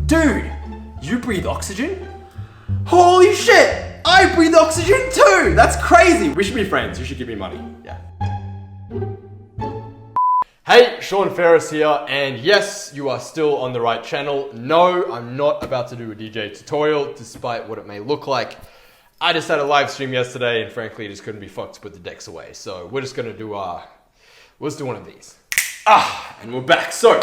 Dude, you breathe oxygen? Holy shit! I breathe oxygen too! That's crazy! We should be friends. You should give me money. Yeah. Hey, Sean Ferres here, and yes, you are still on the right channel. No, I'm not about to do a DJ tutorial, despite what it may look like. I just had a live stream yesterday, and frankly, I just couldn't be fucked to put the decks away. So we're just gonna do let's do one of these. And we're back. So,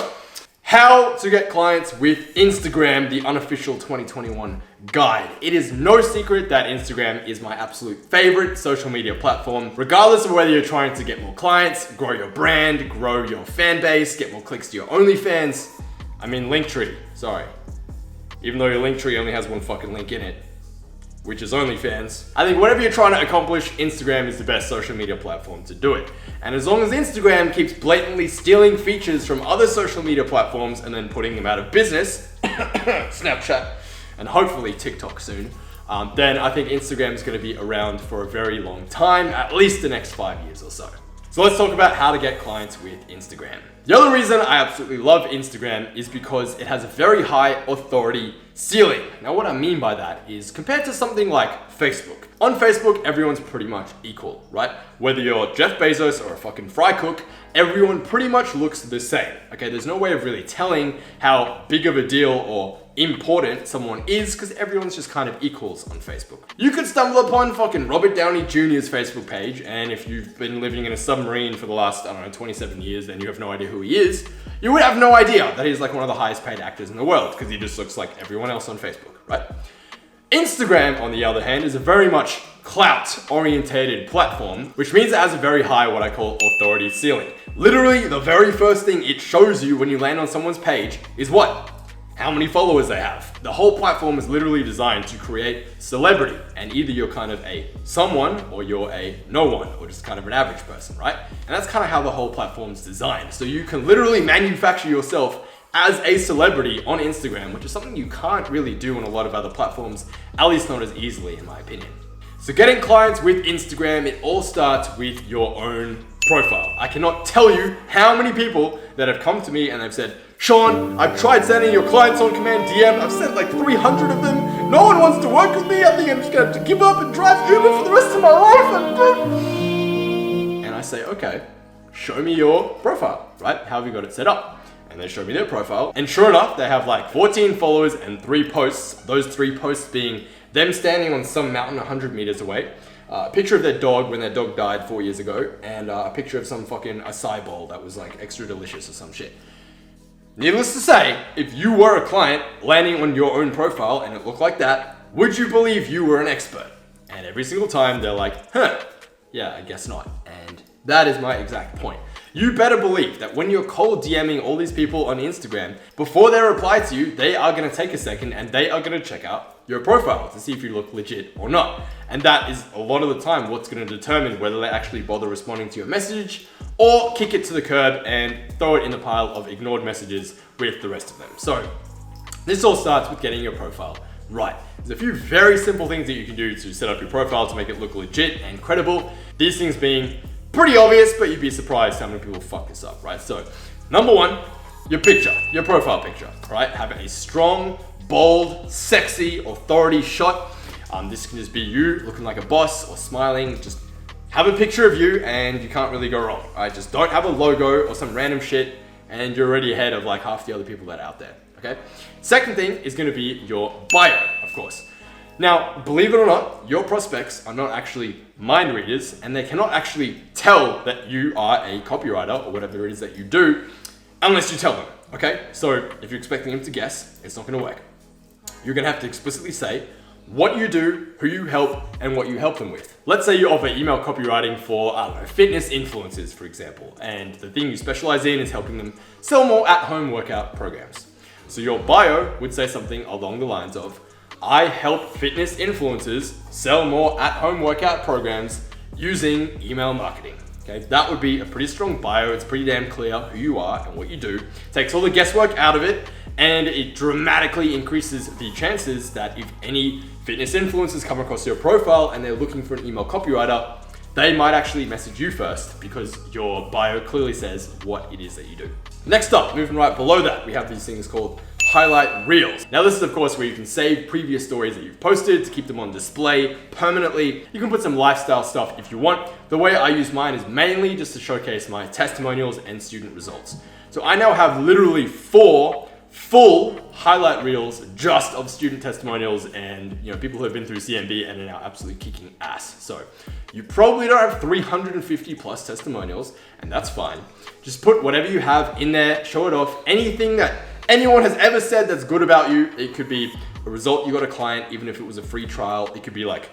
how to get clients with Instagram, the unofficial 2021 guide. It is no secret that Instagram is my absolute favorite social media platform, regardless of whether you're trying to get more clients, grow your brand, grow your fan base, get more clicks to your OnlyFans. I mean, Linktree, sorry. Even though your Linktree only has one fucking link in it, which is OnlyFans. I think whatever you're trying to accomplish, Instagram is the best social media platform to do it. And as long as Instagram keeps blatantly stealing features from other social media platforms and then putting them out of business, Snapchat, and hopefully TikTok soon, then I think Instagram is going to be around for a very long time, at least the next 5 years or so. So let's talk about how to get clients with Instagram. The other reason I absolutely love Instagram is because it has a very high authority ceiling. Now what I mean by that is compared to something like Facebook. On Facebook, everyone's pretty much equal, right? Whether you're Jeff Bezos or a fucking fry cook, everyone pretty much looks the same. Okay, there's no way of really telling how big of a deal or important someone is because everyone's just kind of equals on Facebook. You could stumble upon fucking Robert Downey Jr.'s Facebook page, and if you've been living in a submarine for the last, 27 years, and you have no idea who he is, you would have no idea that he's like one of the highest paid actors in the world because he just looks like everyone else on Facebook, right? Instagram, on the other hand, is a very much clout-orientated platform, which means it has a very high, what I call, authority ceiling. Literally, the very first thing it shows you when you land on someone's page is what? How many followers they have. The whole platform is literally designed to create celebrity, and either you're kind of a someone or you're a no one, or just kind of an average person, right? And that's kind of how the whole platform's designed. So you can literally manufacture yourself as a celebrity on Instagram, which is something you can't really do on a lot of other platforms, at least not as easily in my opinion. So getting clients with Instagram, it all starts with your own profile. I cannot tell you how many people that have come to me and they've said, Sean, I've tried sending your clients on command DM. I've sent like 300 of them. No one wants to work with me. I think I'm just gonna have to give up and drive Uber for the rest of my life. And I say, okay, show me your profile, right? How have you got it set up? And they show me their profile. And sure enough, they have like 14 followers and 3 posts. Those 3 posts being them standing on some mountain 100 meters away, a picture of their dog when their dog died 4 years ago, and a picture of some fucking acai bowl that was like extra delicious or some shit. Needless to say, if you were a client landing on your own profile and it looked like that, would you believe you were an expert? And every single time they're like, yeah, I guess not. And that is my exact point. You better believe that when you're cold DMing all these people on Instagram, before they reply to you, they are gonna take a second and they are gonna check out your profile to see if you look legit or not. And that is a lot of the time what's gonna determine whether they actually bother responding to your message or kick it to the curb and throw it in the pile of ignored messages with the rest of them. So this all starts with getting your profile right. There's a few very simple things that you can do to set up your profile to make it look legit and credible. These things being pretty obvious, but you'd be surprised how many people fuck this up, right? So, number one, your picture, your profile picture, right? Have a strong, bold, sexy, authority shot. This can just be you looking like a boss or smiling. Just have a picture of you and you can't really go wrong, right? Just don't have a logo or some random shit and you're already ahead of like half the other people that are out there, okay? Second thing is gonna be your bio, of course. Now, believe it or not, your prospects are not actually mind readers and they cannot actually tell that you are a copywriter or whatever it is that you do unless you tell them, okay? So if you're expecting them to guess, it's not gonna work. You're gonna have to explicitly say what you do, who you help, and what you help them with. Let's say you offer email copywriting for, fitness influencers, for example, and the thing you specialize in is helping them sell more at-home workout programs. So your bio would say something along the lines of, I help fitness influencers sell more at-home workout programs using email marketing. Okay, that would be a pretty strong bio. It's pretty damn clear who you are and what you do. Takes all the guesswork out of it, and it dramatically increases the chances that if any fitness influencers come across your profile and they're looking for an email copywriter, they might actually message you first because your bio clearly says what it is that you do. Next up, moving right below that, we have these things called highlight reels. Now this is of course where you can save previous stories that you've posted to keep them on display permanently. You can put some lifestyle stuff if you want. The way I use mine is mainly just to showcase my testimonials and student results. So I now have literally 4 full highlight reels just of student testimonials and people who have been through CMB and are now absolutely kicking ass. So you probably don't have 350 plus testimonials, and that's fine. Just put whatever you have in there, show it off. Anything that anyone has ever said that's good about you. It could be a result you got a client, even if it was a free trial. It could be like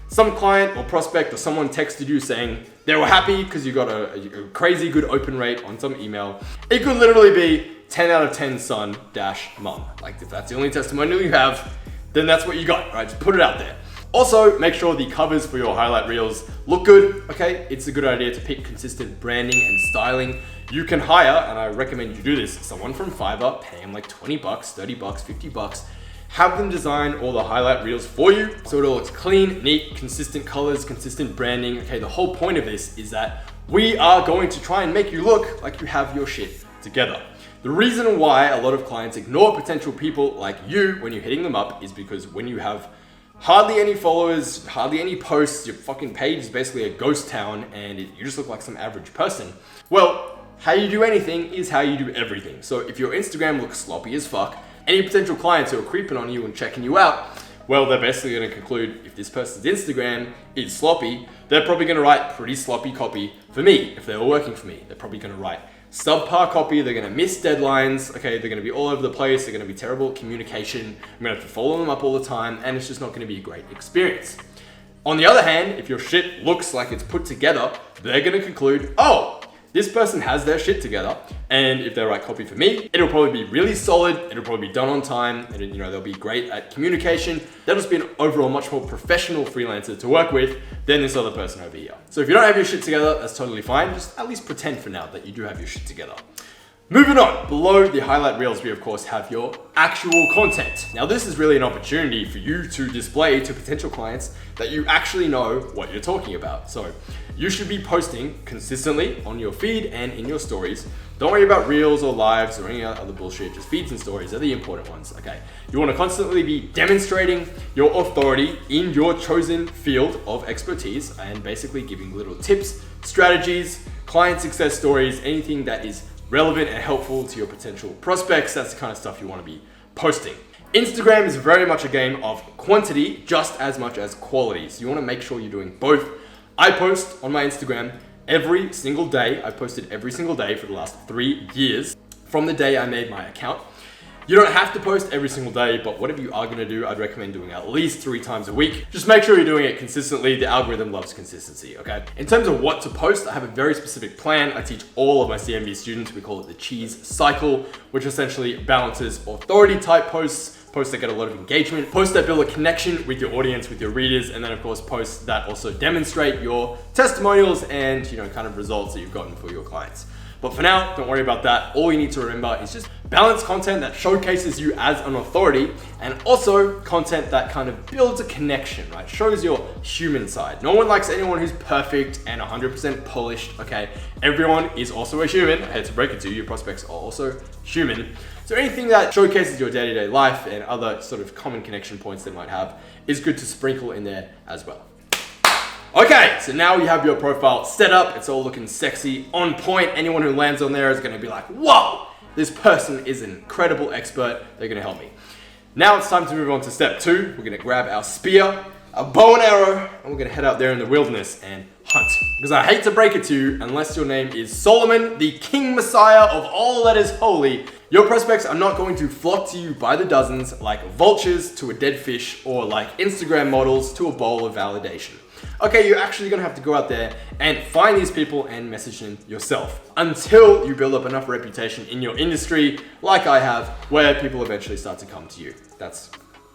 some client or prospect or someone texted you saying they were happy because you got a crazy good open rate on some email. It could literally be 10 out of 10 son dash mum. Like if that's the only testimonial you have, then that's what you got, right? Just put it out there. Also, make sure the covers for your highlight reels look good, okay? It's a good idea to pick consistent branding and styling. You can hire, and I recommend you do this, someone from Fiverr, pay them like 20 bucks, 30 bucks, 50 bucks, have them design all the highlight reels for you so it all looks clean, neat, consistent colors, consistent branding. Okay, the whole point of this is that we are going to try and make you look like you have your shit together. The reason why a lot of clients ignore potential people like you when you're hitting them up is because when you have hardly any followers, hardly any posts, your fucking page is basically a ghost town and you just look like some average person. Well, how you do anything is how you do everything. So if your Instagram looks sloppy as fuck, any potential clients who are creeping on you and checking you out, well, they're basically going to conclude if this person's Instagram is sloppy, they're probably going to write pretty sloppy copy for me. If they were working for me, they're probably going to write subpar copy. They're going to miss deadlines. Okay, they're going to be all over the place. They're going to be terrible at communication. I'm going to have to follow them up all the time, and it's just not going to be a great experience. On the other hand, if your shit looks like it's put together, they're going to conclude, oh, this person has their shit together, and if they write copy for me, it'll probably be really solid, it'll probably be done on time, and they'll be great at communication. They'll just be an overall much more professional freelancer to work with than this other person over here. So if you don't have your shit together, that's totally fine. Just at least pretend for now that you do have your shit together. Moving on, below the highlight reels, we of course have your actual content. Now this is really an opportunity for you to display to potential clients that you actually know what you're talking about. So you should be posting consistently on your feed and in your stories. Don't worry about reels or lives or any other bullshit, just feeds and stories are the important ones, okay? You wanna constantly be demonstrating your authority in your chosen field of expertise and basically giving little tips, strategies, client success stories, anything that is relevant and helpful to your potential prospects. That's the kind of stuff you want to be posting. Instagram is very much a game of quantity just as much as quality. So you want to make sure you're doing both. I post on my Instagram every single day. I've posted every single day for the last 3 years from the day I made my account. You don't have to post every single day, but whatever you are going to do, I'd recommend doing at least 3 times a week. Just make sure you're doing it consistently. The algorithm loves consistency, okay? In terms of what to post, I have a very specific plan. I teach all of my CMB students. We call it the cheese cycle, which essentially balances authority type posts that get a lot of engagement, posts that build a connection with your audience, with your readers, and then of course posts that also demonstrate your testimonials and kind of results that you've gotten for your clients. But for now, don't worry about that. All you need to remember is just balance content that showcases you as an authority and also content that kind of builds a connection, right? Shows your human side. No one likes anyone who's perfect and 100% polished, okay? Everyone is also a human. I hate to break it to you, your prospects are also human. So anything that showcases your day-to-day life and other sort of common connection points they might have is good to sprinkle in there as well. Okay, so now you have your profile set up. It's all looking sexy, on point. Anyone who lands on there is gonna be like, whoa, this person is an incredible expert. They're gonna help me. Now it's time to move on to step 2. We're gonna grab our spear, our bow and arrow, and we're gonna head out there in the wilderness and hunt. Because I hate to break it to you, unless your name is Solomon, the King Messiah of all that is holy, your prospects are not going to flock to you by the dozens like vultures to a dead fish or like Instagram models to a bowl of validation. Okay, you're actually gonna have to go out there and find these people and message them yourself until you build up enough reputation in your industry, like I have, where people eventually start to come to you. That's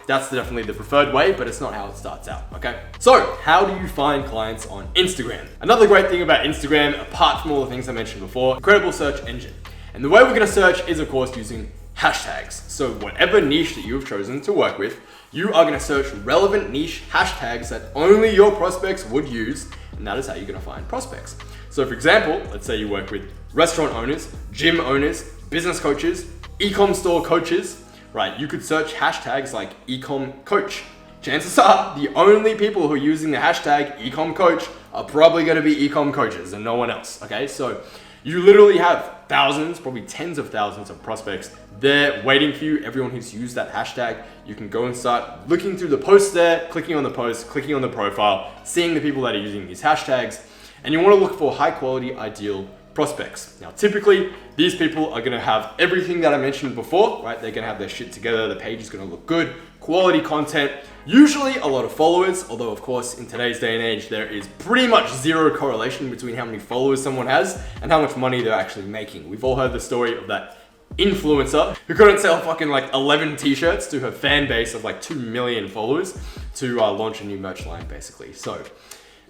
definitely the preferred way, but it's not how it starts out, okay? So, how do you find clients on Instagram? Another great thing about Instagram, apart from all the things I mentioned before, incredible search engine. And the way we're gonna search is, of course, using hashtags. So whatever niche that you've chosen to work with, you are gonna search relevant niche hashtags that only your prospects would use, and that is how you're gonna find prospects. So for example, let's say you work with restaurant owners, gym owners, business coaches, e-com store coaches. right? You could search hashtags like ecom coach. Chances are the only people who are using the hashtag ecom coach are probably going to be ecom coaches and no one else. Okay, so you literally have thousands, probably tens of thousands of prospects there waiting for you. Everyone who's used that hashtag, you can go and start looking through the posts there, clicking on the post, clicking on the profile, seeing the people that are using these hashtags, and you want to look for high quality, ideal prospects. Now, typically, these people are going to have everything that I mentioned before, right? They're going to have their shit together. The page is going to look good, quality content, usually a lot of followers, although of course in today's day and age, there is pretty much zero correlation between how many followers someone has and how much money they're actually making. We've all heard the story of that influencer who couldn't sell fucking like 11 t-shirts to her fan base of like 2 million followers to launch a new merch line basically. So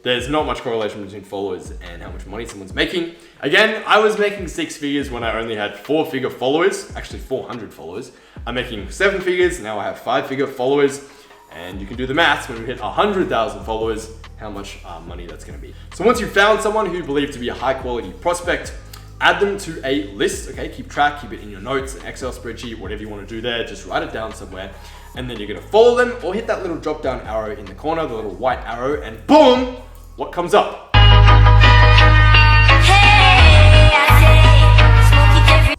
there's not much correlation between followers and how much money someone's making. Again, I was making 6 figures when I only had 4-figure followers, actually 400 followers. I'm making 7 figures, now I have 5-figure followers, and you can do the maths when we hit 100,000 followers, how much money that's gonna be. So once you've found someone who you believe to be a high quality prospect, add them to a list, okay? Keep track, keep it in your notes, an Excel spreadsheet, whatever you wanna do there, just write it down somewhere. And then you're gonna follow them or hit that little drop down arrow in the corner, the little white arrow, and boom, what comes up?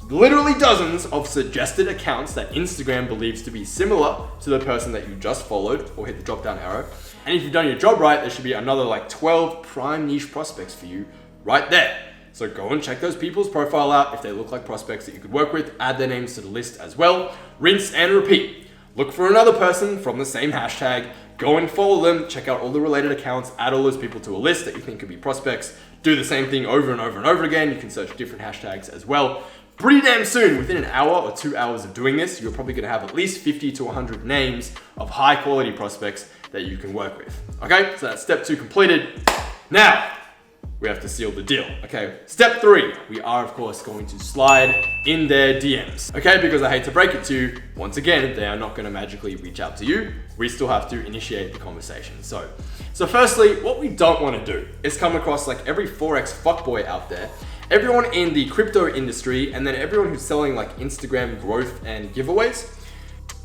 Literally dozens of suggested accounts that Instagram believes to be similar to the person that you just followed or hit the drop down arrow. And if you've done your job right, there should be another like 12 prime niche prospects for you right there. So go and check those people's profile out. If they look like prospects that you could work with, add their names to the list as well. Rinse and repeat. Look for another person from the same hashtag, go and follow them, check out all the related accounts, add all those people to a list that you think could be prospects. Do the same thing over and over and over again. You can search different hashtags as well. Pretty damn soon, within an hour or 2 hours of doing this, you're probably gonna have at least 50 to 100 names of high quality prospects that you can work with. Okay, so that's step 2 completed. Now, we have to seal the deal. Okay, step 3, we are of course going to slide in their DMs. Okay, because I hate to break it to you, once again, they are not gonna magically reach out to you. We still have to initiate the conversation. So firstly, what we don't wanna do is come across like every forex fuckboy out there, everyone in the crypto industry, and then everyone who's selling like Instagram growth and giveaways.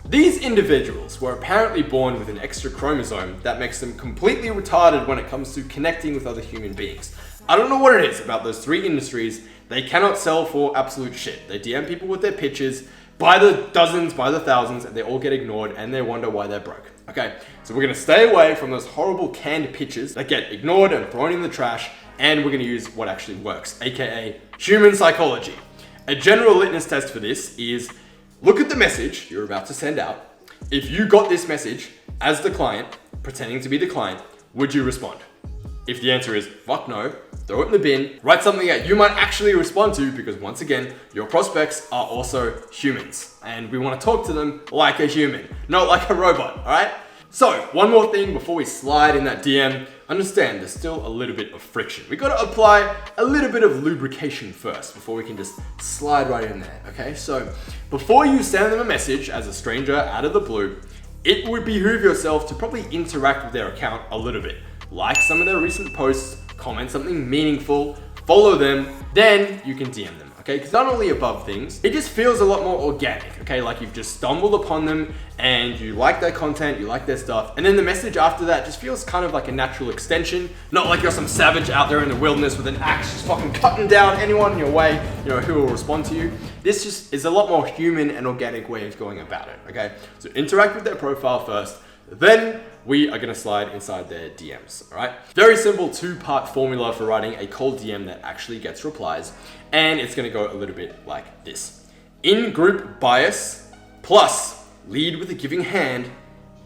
These individuals were apparently born with an extra chromosome that makes them completely retarded when it comes to connecting with other human beings. I don't know what it is about those 3 industries. They cannot sell for absolute shit. They DM people with their pictures by the dozens, by the thousands, and they all get ignored and they wonder why they're broke. Okay, so we're gonna stay away from those horrible canned pictures that get ignored and thrown in the trash, and we're gonna use what actually works, AKA human psychology. A general litmus test for this is look at the message you're about to send out. If you got this message as the client, pretending to be the client, would you respond? If the answer is fuck no, throw it in the bin, write something that you might actually respond to, because once again, your prospects are also humans and we want to talk to them like a human, not like a robot, all right? So one more thing before we slide in that DM, understand there's still a little bit of friction. We got to apply a little bit of lubrication first before we can just slide right in there, okay? So before you send them a message as a stranger out of the blue, it would behoove yourself to probably interact with their account a little bit. Like some of their recent posts, comment something meaningful, follow them, then you can DM them, okay? Because not only above things, it just feels a lot more organic, okay? Like you've just stumbled upon them and you like their content, you like their stuff, and then the message after that just feels kind of like a natural extension, not like you're some savage out there in the wilderness with an axe just fucking cutting down anyone in your way, you know, who will respond to you. This just is a lot more human and organic way of going about it, okay? So interact with their profile first, then we are gonna slide inside their DMs, all right? Very simple 2-part formula for writing a cold DM that actually gets replies, and it's gonna go a little bit like this. In-group bias plus lead with a giving hand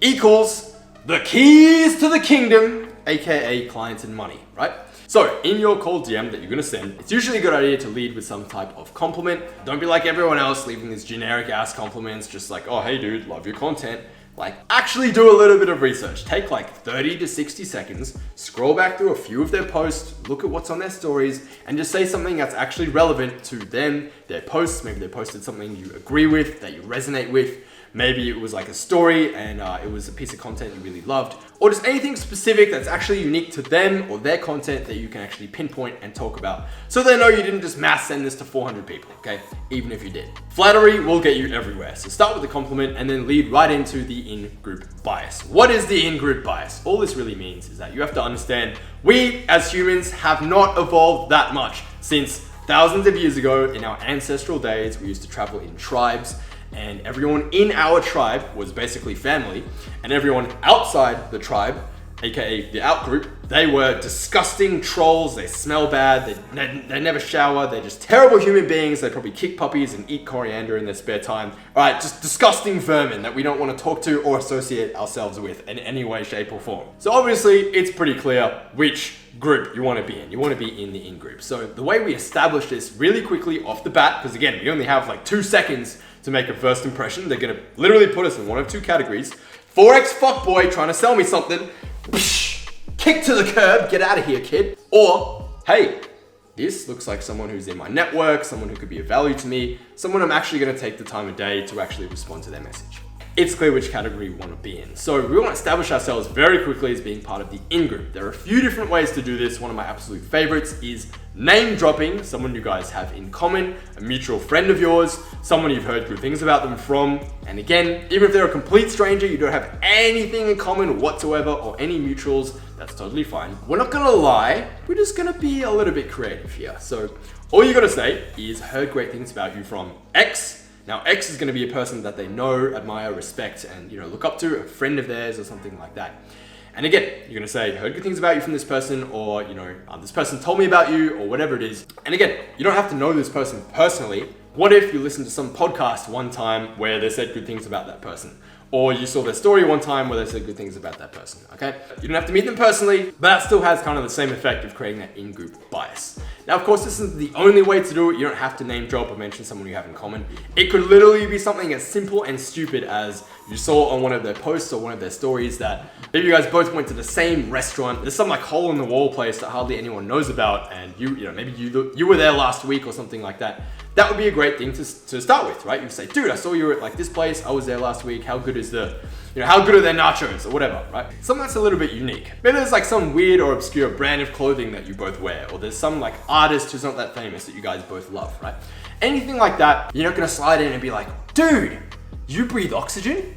equals the keys to the kingdom, AKA clients and money, right? So in your cold DM that you're gonna send, it's usually a good idea to lead with some type of compliment. Don't be like everyone else leaving these generic ass compliments, just like, oh, hey dude, love your content. Like, actually do a little bit of research. Take like 30 to 60 seconds, scroll back through a few of their posts, look at what's on their stories, and just say something that's actually relevant to them, their posts. Maybe they posted something you agree with, that you resonate with. Maybe it was like a story and it was a piece of content you really loved, or just anything specific that's actually unique to them or their content that you can actually pinpoint and talk about. So they know you didn't just mass send this to 400 people, okay? Even if you did. Flattery will get you everywhere. So start with the compliment and then lead right into the in-group bias. What is the in-group bias? All this really means is that you have to understand we as humans have not evolved that much since thousands of years ago. In our ancestral days, we used to travel in tribes, and everyone in our tribe was basically family, and everyone outside the tribe, aka the outgroup, they were disgusting trolls. They smell bad, they never shower, they're just terrible human beings. They probably kick puppies and eat coriander in their spare time. All right, just disgusting vermin that we don't want to talk to or associate ourselves with in any way, shape, or form. So obviously, it's pretty clear which group you want to be in. You want to be in the in-group. So the way we establish this really quickly off the bat, because again, we only have like 2 seconds to make a first impression. They're going to literally put us in one of 2 categories. Forex fuckboy trying to sell me something. Kick to the curb, get out of here, kid. Or, hey, this looks like someone who's in my network, someone who could be of value to me, someone I'm actually going to take the time of day to actually respond to their message. It's clear which category we want to be in. So we want to establish ourselves very quickly as being part of the in-group. There are a few different ways to do this. One of my absolute favorites is name dropping someone you guys have in common, a mutual friend of yours, someone you've heard good things about them from. And again, even if they're a complete stranger, you don't have anything in common whatsoever or any mutuals, that's totally fine. We're not gonna lie, we're just gonna be a little bit creative here. So all you gotta say is heard great things about you from X. Now, X is going to be a person that they know, admire, respect, and look up to, a friend of theirs or something like that. And again, you're going to say, heard good things about you from this person, or this person told me about you, or whatever it is. And again, you don't have to know this person personally. What if you listened to some podcast one time where they said good things about that person? Or you saw their story one time where they said good things about that person, okay? You don't have to meet them personally, but that still has kind of the same effect of creating that in-group bias. Now, of course, this isn't the only way to do it. You don't have to name drop or mention someone you have in common. It could literally be something as simple and stupid as you saw on one of their posts or one of their stories that maybe you guys both went to the same restaurant. There's some like hole in the wall place that hardly anyone knows about, and maybe you were there last week or something like that. That would be a great thing to start with, right? You say, dude, I saw you at like this place. I was there last week. How good is how good are their nachos or whatever, right? Something that's a little bit unique. Maybe there's like some weird or obscure brand of clothing that you both wear, or there's some like artist who's not that famous that you guys both love, right? Anything like that, you're not gonna slide in and be like, dude, you breathe oxygen?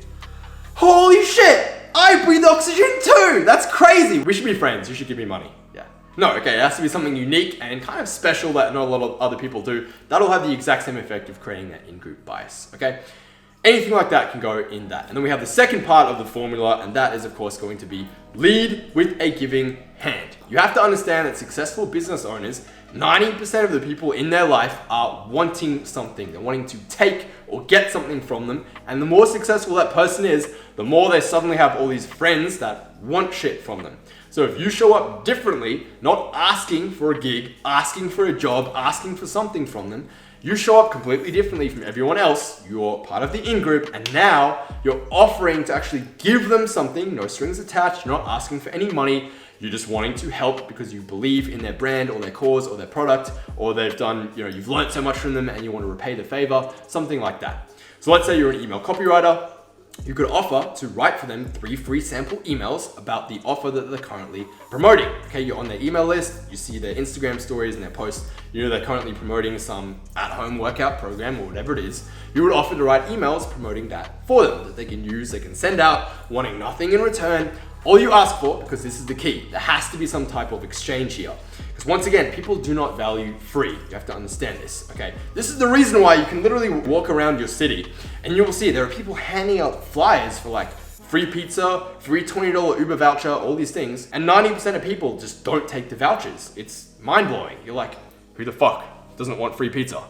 Holy shit, I breathe oxygen too. That's crazy. We should be friends. You should give me money. Yeah. No, okay, it has to be something unique and kind of special that not a lot of other people do. That'll have the exact same effect of creating that in-group bias, okay? Anything like that can go in that. And then we have the second part of the formula, and that is, of course, going to be lead with a giving hand. You have to understand that successful business owners, 90% of the people in their life are wanting something. They're wanting to take or get something from them. And the more successful that person is, the more they suddenly have all these friends that want shit from them. So if you show up differently, not asking for a gig, asking for a job, asking for something from them, you show up completely differently from everyone else. You're part of the in-group, and now you're offering to actually give them something, no strings attached. You're not asking for any money. You're just wanting to help because you believe in their brand or their cause or their product, or they've done, you've learned so much from them and you want to repay the favor, something like that. So let's say you're an email copywriter. You could offer to write for them 3 free sample emails about the offer that they're currently promoting. Okay, you're on their email list, you see their Instagram stories and their posts, they're currently promoting some at-home workout program or whatever it is. You would offer to write emails promoting that for them, that they can use, they can send out, wanting nothing in return. All you ask for, because this is the key, there has to be some type of exchange here. Because once again, people do not value free. You have to understand this, okay? This is the reason why you can literally walk around your city and you will see there are people handing out flyers for like free pizza, free $20 Uber voucher, all these things. And 90% of people just don't take the vouchers. It's mind blowing. You're like, who the fuck doesn't want free pizza?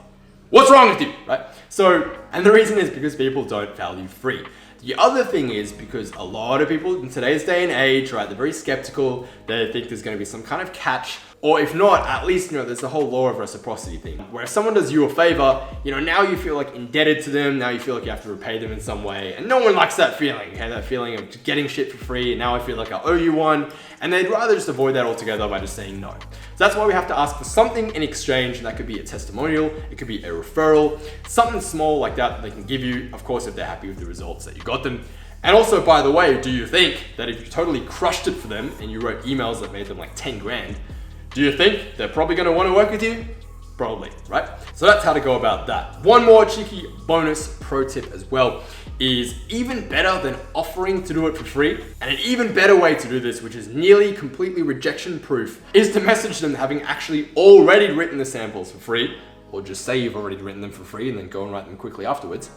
What's wrong with you, right? So, and the reason is because people don't value free. The other thing is because a lot of people in today's day and age, right, they're very skeptical. They think there's going to be some kind of catch. Or if not, at least, there's the whole law of reciprocity thing, where if someone does you a favor, now you feel like indebted to them, now you feel like you have to repay them in some way, and no one likes that feeling, okay? That feeling of just getting shit for free, and now I feel like I owe you one, and they'd rather just avoid that altogether by just saying no. So that's why we have to ask for something in exchange, and that could be a testimonial, it could be a referral, something small like that they can give you, of course, if they're happy with the results that you got them. And also, by the way, do you think that if you totally crushed it for them and you wrote emails that made them like 10 grand, do you think they're probably gonna wanna work with you? Probably, right? So that's how to go about that. One more cheeky bonus pro tip as well is even better than offering to do it for free, and an even better way to do this, which is nearly completely rejection proof, is to message them having actually already written the samples for free, or just say you've already written them for free and then go and write them quickly afterwards.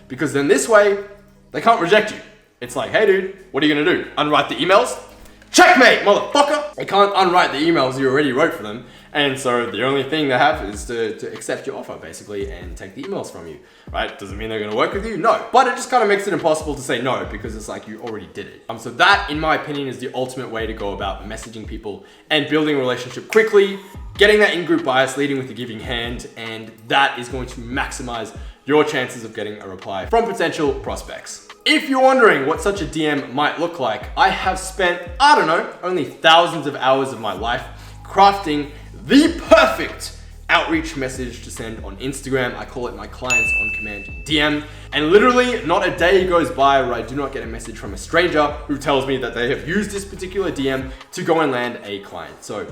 Because then this way, they can't reject you. It's like, hey dude, what are you gonna do? Unwrite the emails? Checkmate, motherfucker! They can't unwrite the emails you already wrote for them, and so the only thing they have is to accept your offer, basically, and take the emails from you, right? Doesn't mean they're gonna work with you, no. But it just kind of makes it impossible to say no, because it's like you already did it. So that, in my opinion, is the ultimate way to go about messaging people and building a relationship quickly, getting that in-group bias, leading with the giving hand, and that is going to maximize your chances of getting a reply from potential prospects. If you're wondering what such a DM might look like, I have spent, only thousands of hours of my life crafting the perfect outreach message to send on Instagram. I call it my clients on command DM. And literally not a day goes by where I do not get a message from a stranger who tells me that they have used this particular DM to go and land a client. So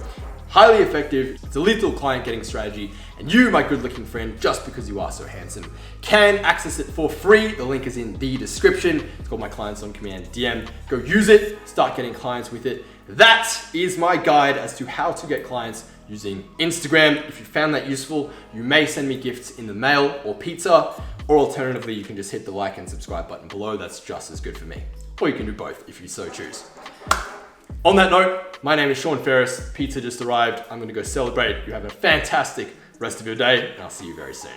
highly effective, it's a lethal client getting strategy, and you, my good looking friend, just because you are so handsome, can access it for free. The link is in the description. It's called my clients on command DM. Go use it, start getting clients with it. That is my guide as to how to get clients using Instagram. If you found that useful, you may send me gifts in the mail or pizza, or alternatively, you can just hit the like and subscribe button below. That's just as good for me. Or you can do both if you so choose. On that note, my name is Sean Ferres. Pizza just arrived. I'm gonna go celebrate. You have a fantastic rest of your day, and I'll see you very soon.